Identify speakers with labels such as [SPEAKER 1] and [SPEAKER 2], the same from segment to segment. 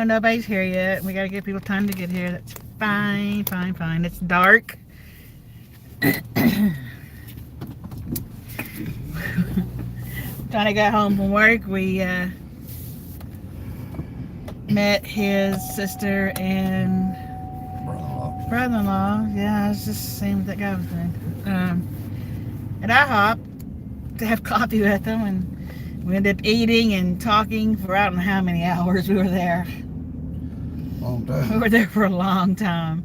[SPEAKER 1] No, nobody's here yet. We gotta give people time to get here. That's fine, fine, fine. It's dark. Johnny got home from work. We met his sister and brother-in-law. Yeah, it's just the same that guy was doing. At IHOP to have coffee with them, and we ended up eating and talking for I don't know how many hours we were there.
[SPEAKER 2] Long time.
[SPEAKER 1] We were there for a long time.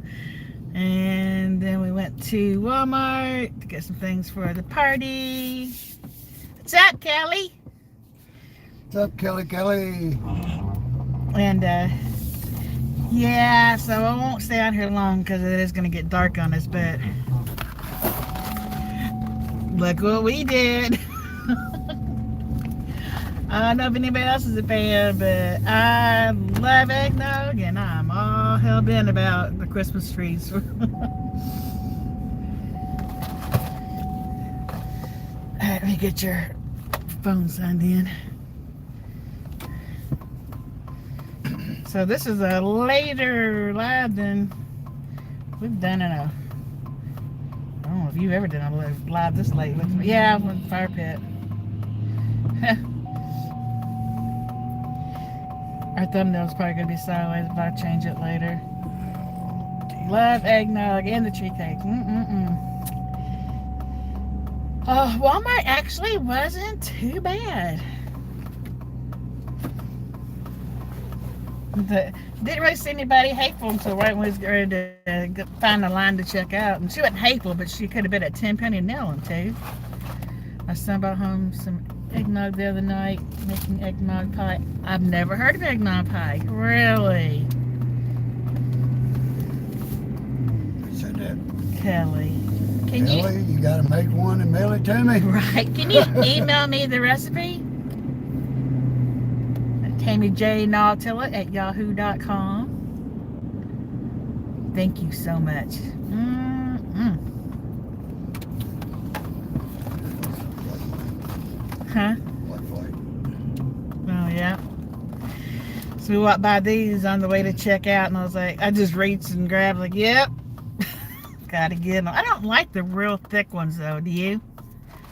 [SPEAKER 1] And then we went to Walmart to get some things for the party. What's up, Kelly?
[SPEAKER 2] What's up, Kelly?
[SPEAKER 1] And yeah, so I won't stay out here long because it is going to get dark on us, but look what we did. I don't know if anybody else is a fan, but I love eggnog, and I'm all hell-bent about the Christmas trees. Alright, let me get your phone signed in. So this is a later live than we've done in a... I don't know if you've ever done a live this late with me. Yeah, with the fire pit. Our thumbnail's probably going to be sideways, but I'll change it later. Love eggnog and the tree cake. Walmart actually wasn't too bad. Didn't really see anybody hateful until right when we was ready to find a line to check out. And she wasn't hateful, but she could have been at 10 penny nail too. My son brought home some eggnog the other night, making eggnog pie. I've never heard of eggnog pie. Really?
[SPEAKER 2] Said that.
[SPEAKER 1] Kelly.
[SPEAKER 2] Kelly, you gotta make one and mail it to me.
[SPEAKER 1] Right. Can you email me the recipe? TammyJNautilla@yahoo.com. Thank you so much. Huh? Oh, yeah. So we walked by these on the way to check out, and I was like, I just reached and grabbed, like, yep. Gotta get them. I don't like the real thick ones, though. Do you?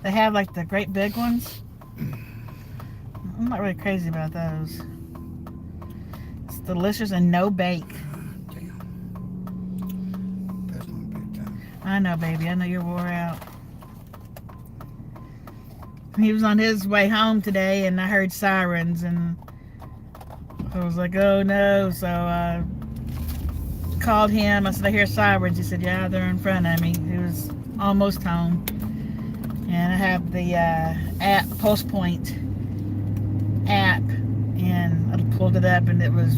[SPEAKER 1] They have, like, the great big ones. I'm not really crazy about those. It's delicious and no bake.
[SPEAKER 2] That's not big time.
[SPEAKER 1] I know, baby. I know you're wore out. He was on his way home today, and I heard sirens, and I was like, oh no. So I called him. I said, I hear sirens. He said, yeah, they're in front of me. He was almost home. And I have the app, Post Point app, and I pulled it up, and it was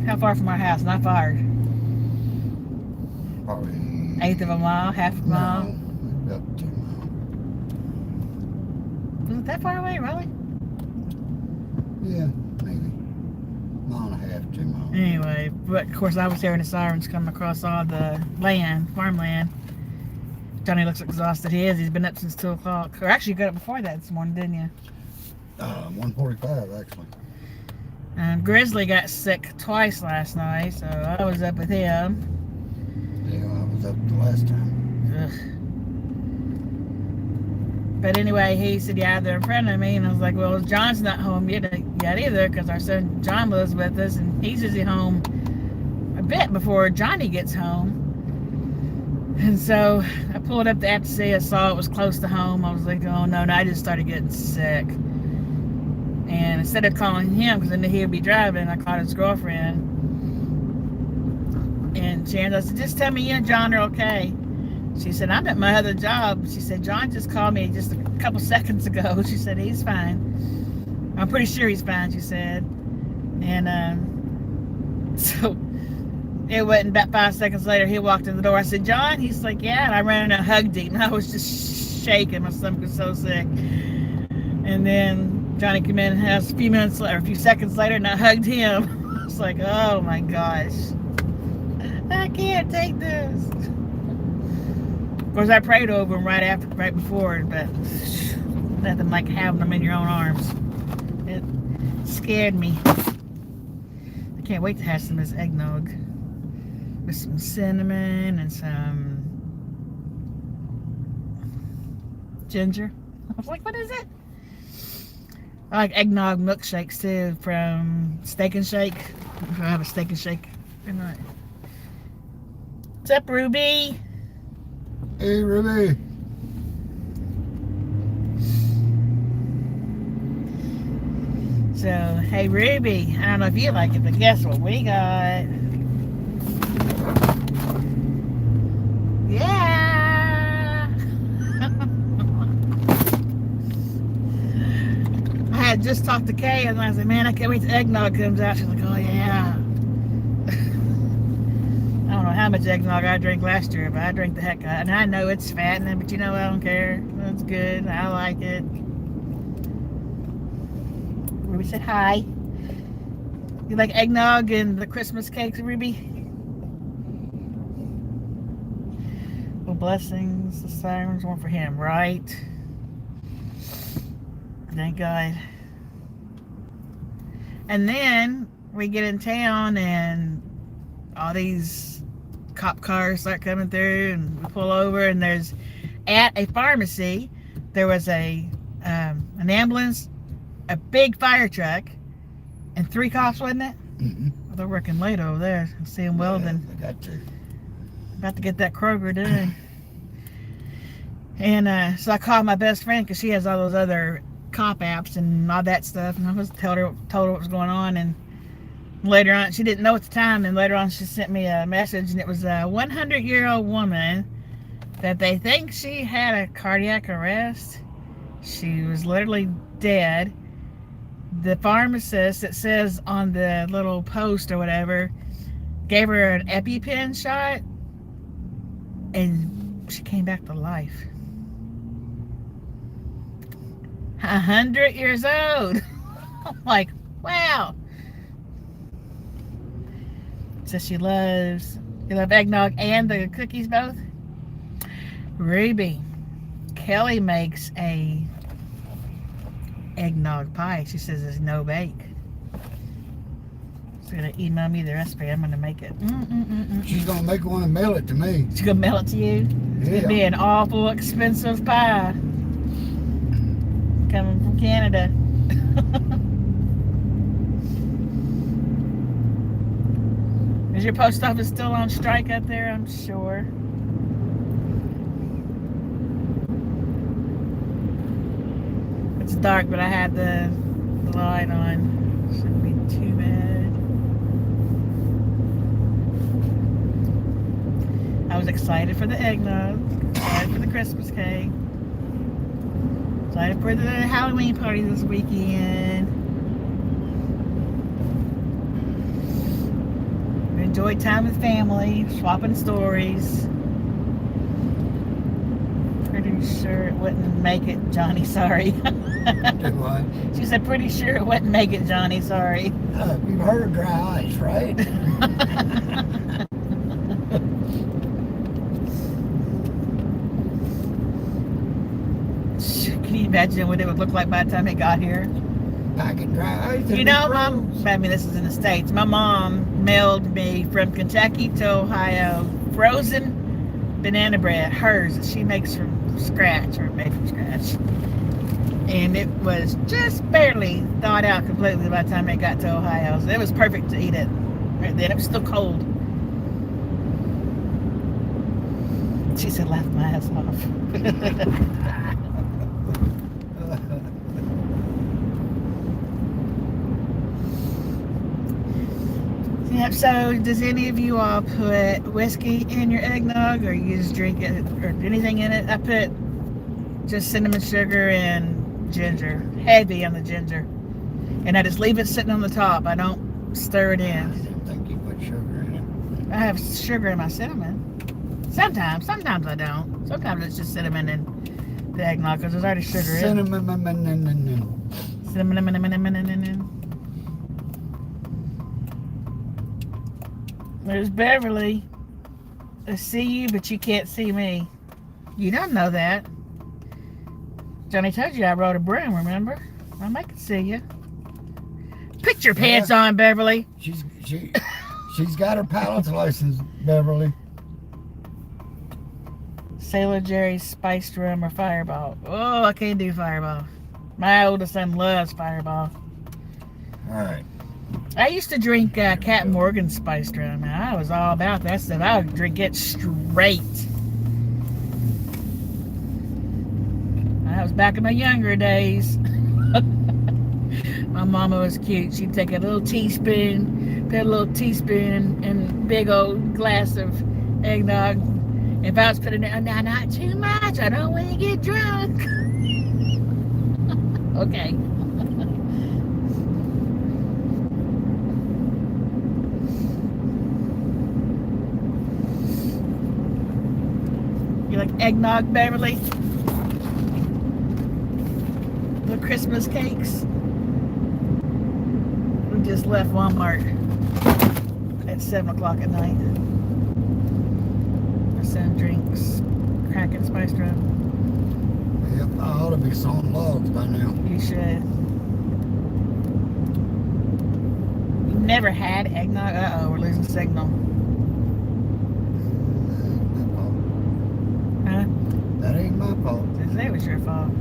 [SPEAKER 1] how far from our house? Not far.
[SPEAKER 2] Probably
[SPEAKER 1] Eighth of a mile, half a mile.
[SPEAKER 2] No, about 2 miles.
[SPEAKER 1] Was it that far away, really?
[SPEAKER 2] Yeah, maybe. Mile and a half, 2 miles.
[SPEAKER 1] Anyway, but of course I was hearing the sirens come across all the land, farmland. Johnny looks exhausted. He is. He's been up since 2 o'clock. Or actually, you got up before that this morning, didn't you?
[SPEAKER 2] 1:45 actually.
[SPEAKER 1] Grizzly got sick twice last night, so I was up with him.
[SPEAKER 2] Yeah, I was up the last time.
[SPEAKER 1] Ugh. But anyway, he said, yeah, they're in front of me. And I was like, well, John's not home yet either, because our son John lives with us, and he's usually home a bit before Johnny gets home. And so I pulled up the app to see. I saw it was close to home. I was like, oh no, I just started getting sick. And instead of calling him, because I knew he would be driving, I called his girlfriend. And she said, just tell me you and John are okay. She said, I'm at my other job. She said, John just called me just a couple seconds ago. She said, he's fine. I'm pretty sure he's fine, she said. And so it wasn't about 5 seconds later, he walked in the door. I said, John? He's like, yeah. And I ran in and hugged him. And I was just shaking. My stomach was so sick. And then Johnny came in and a few seconds later, and I hugged him. I was like, oh my gosh. I can't take this. Of course, I prayed over him right before, but nothing like having them in your own arms. It scared me. I can't wait to have some of this eggnog with some cinnamon and some ginger. I was like, what is it? I like eggnog milkshakes too from Steak and Shake. If I have a Steak and Shake or not. What's up, Ruby?
[SPEAKER 2] Hey, Ruby.
[SPEAKER 1] So, hey, Ruby. I don't know if you like it, but guess what we got? Yeah! I had just talked to Kay and I was like, man, I can't wait till eggnog comes out. She's like, oh, yeah. I don't know how much eggnog I drank last year, but I drank the heck out of it. And I know it's fattening, but you know, I don't care. It's good. I like it. Ruby said hi. You like eggnog and the Christmas cakes, Ruby? Well, blessings, the sirens, one for him, right? Thank God. And then we get in town and all these cop cars start coming through and we pull over and there's at a pharmacy there was an ambulance, a big fire truck, and 3 cops, wasn't it?
[SPEAKER 2] Mm-hmm.
[SPEAKER 1] Well, they're working late over there. I see them welding.
[SPEAKER 2] Yeah, I got to.
[SPEAKER 1] About to get that Kroger done. And so I called my best friend because she has all those other cop apps and all that stuff. And I was told her what was going on. And later on, she didn't know at the time. And later on, she sent me a message. And it was a 100-year-old woman that they think she had a cardiac arrest. She was literally dead. The pharmacist, it says on the little post or whatever, gave her an EpiPen shot and she came back to life. 100 years old. I'm like, wow. So you love eggnog and the cookies both? Ruby, Kelly makes a eggnog pie. She says it's no bake. She's gonna email me the recipe. I'm gonna make it.
[SPEAKER 2] She's gonna make one and mail it to me.
[SPEAKER 1] She's gonna mail it to you. It's
[SPEAKER 2] Yeah.
[SPEAKER 1] gonna be an awful expensive pie coming from Canada. Is your post office still on strike up there? I'm sure. It's dark, but I had the light on. Shouldn't be too bad. I was excited for the eggnog, excited for the Christmas cake, excited for the Halloween party this weekend. We enjoyed time with family, swapping stories. Pretty sure it wouldn't make it, Johnny, sorry.
[SPEAKER 2] Do what?
[SPEAKER 1] She said, pretty sure it wouldn't make it, Johnny, sorry.
[SPEAKER 2] You've heard of dry ice, right?
[SPEAKER 1] Can you imagine what it would look like by the time it got here?
[SPEAKER 2] Packing dry ice.
[SPEAKER 1] You know, I mean, this is in the States. My mom mailed me from Kentucky to Ohio frozen banana bread, hers, that she makes from scratch, or made from scratch. And it was just barely thawed out completely by the time it got to Ohio. So it was perfect to eat it right then. It was still cold. She said, laugh my ass off. Yep, so does any of you all put whiskey in your eggnog, or you just drink it, or anything in it? I put just cinnamon sugar and ginger, heavy on the ginger. And I just leave it sitting on the top. I don't stir it
[SPEAKER 2] I
[SPEAKER 1] in.
[SPEAKER 2] didn't think you put sugar in
[SPEAKER 1] I have sugar in my cinnamon. Sometimes I don't. Sometimes it's just cinnamon and the eggnog, because there's already
[SPEAKER 2] it.
[SPEAKER 1] sugar in it. Cinnamon. There's Beverly. I see you, but you can't see me. You don't know that. Johnny told you I rode a broom, remember? I can see you. Put your pants on, Beverly.
[SPEAKER 2] She's She's got her pilot's license, Beverly.
[SPEAKER 1] Sailor Jerry's spiced rum or Fireball. Oh, I can't do Fireball. My oldest son loves Fireball.
[SPEAKER 2] All right.
[SPEAKER 1] I used to drink Captain Morgan's spiced rum. I was all about that stuff. I would drink it straight. That was back in my younger days. My mama was cute. She'd take a little teaspoon, put a little teaspoon in a big old glass of eggnog. If I was putting it, now not too much. I don't want to get drunk. Okay. You like eggnog, Beverly? The Christmas cakes. We just left Walmart at 7 o'clock at night. My son drinks Kraken spiced rum.
[SPEAKER 2] Yep, I ought to be sawing logs by now.
[SPEAKER 1] You should. You've never had eggnog? Uh-oh, we're losing signal. Huh?
[SPEAKER 2] That ain't my fault.
[SPEAKER 1] That was your fault.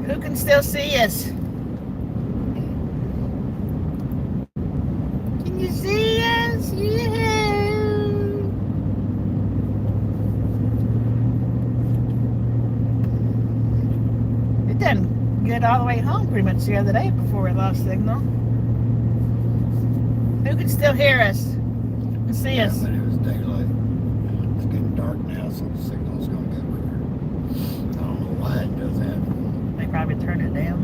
[SPEAKER 1] Who can still see us? Can you see us? Yeah. It done get all the way home pretty much the other day before it lost signal. Who can still hear us and see us?
[SPEAKER 2] But it was daylight. It's getting dark now, so the signal's gonna get weaker. I don't know why it does that.
[SPEAKER 1] They probably turned it down.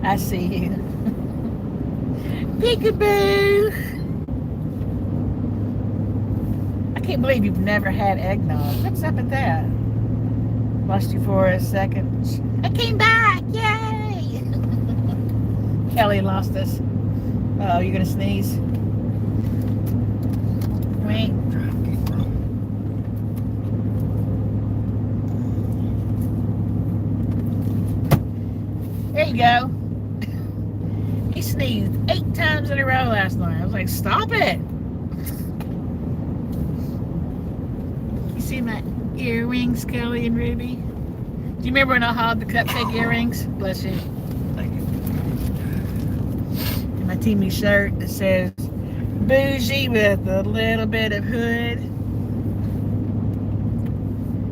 [SPEAKER 1] I see you. Peekaboo! I can't believe you've never had eggnog. What's up with that? Lost you for a second. I came back! Yay! Kelly lost us. Oh, you're gonna sneeze? Wait.
[SPEAKER 2] I'm trying to keep running.
[SPEAKER 1] There you go. He sneezed 8 times in a row last night. I was like, stop it. You see my earrings, Kelly and Ruby? Do you remember when I hauled the cupcake earrings? Bless you.
[SPEAKER 2] Thank you.
[SPEAKER 1] And my teamy shirt that says bougie with a little bit of hood.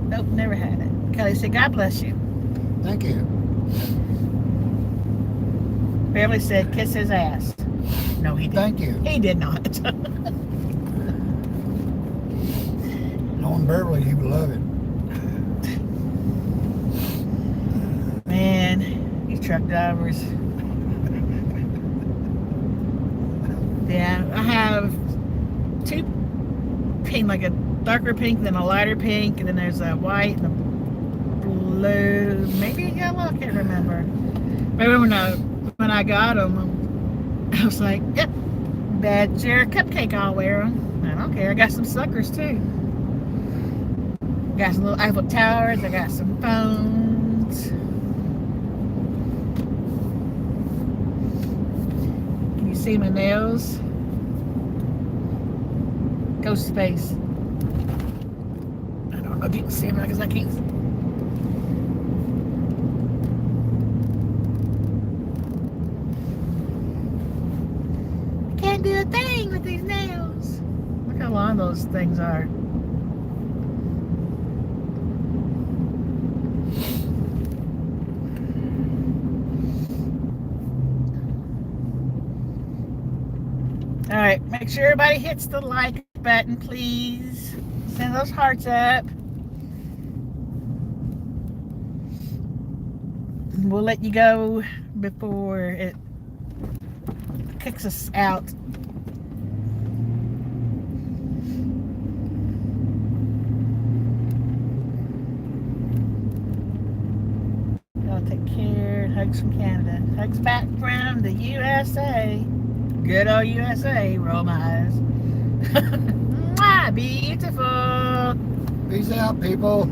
[SPEAKER 1] Nope, never had it. Kelly said, God bless you.
[SPEAKER 2] Thank you.
[SPEAKER 1] Beverly said, kiss his ass. No, he didn't.
[SPEAKER 2] Thank you.
[SPEAKER 1] He did not.
[SPEAKER 2] Knowing Beverly, you would love it.
[SPEAKER 1] Man, these truck drivers. Yeah, I have 2 pink, like a darker pink, then a lighter pink, and then there's a white and a blue, maybe a yellow, I can't remember. But when I got them, I was like, yep, Badger cupcake, I'll wear them. I don't care. I got some suckers too. Got some little Eiffel Towers. I got some phones. Can you see my nails? Ghost space. I don't know if you can see them because I can't. Can't do a thing with these nails. Look how long those things are. All right, make sure everybody hits the like button, please. Send those hearts up. We'll let you go before it kicks us out. Y'all take care. Hugs from Canada. Hugs back from the USA. Good old USA. Roll my eyes. Mwah, beautiful.
[SPEAKER 2] Peace out, people.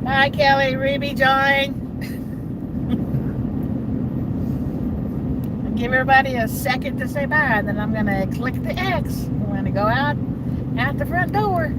[SPEAKER 1] Bye, Kelly, Ruby, John. give everybody a second to say bye. Then I'm gonna click the X. I'm gonna go out the front door.